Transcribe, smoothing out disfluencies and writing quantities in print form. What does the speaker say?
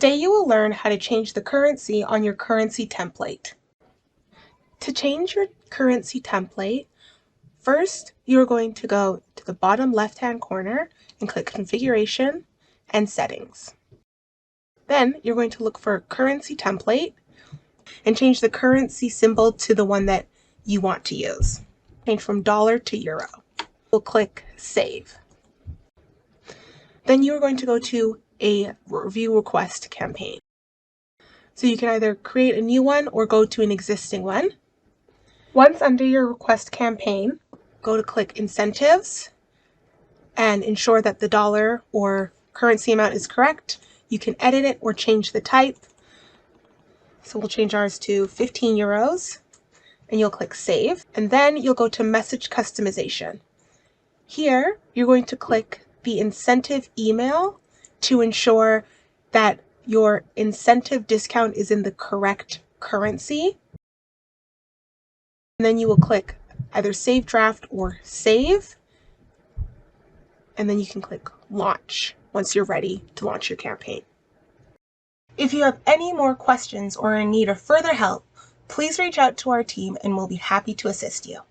Today you will learn how to change the currency on your currency template. To change your currency template, first you're going to go to the bottom left-hand corner and click Configuration and Settings. Then you're going to look for Currency Template and change the currency symbol to the one that you want to use. Change from dollar to euro. We'll click Save. Then you're going to go to a review request campaign. So you can either create a new one or go to an existing one. Once under your request campaign, go to click Incentives and ensure that the dollar or currency amount is correct. You can edit it or change the type. So we'll change ours to 15 euros and you'll click Save. And then you'll go to Message Customization. Here, you're going to click the incentive email to ensure that your incentive discount is in the correct currency. And then you will click either Save Draft or Save. And then you can click Launch once you're ready to launch your campaign. If you have any more questions or are in need of further help, please reach out to our team and we'll be happy to assist you.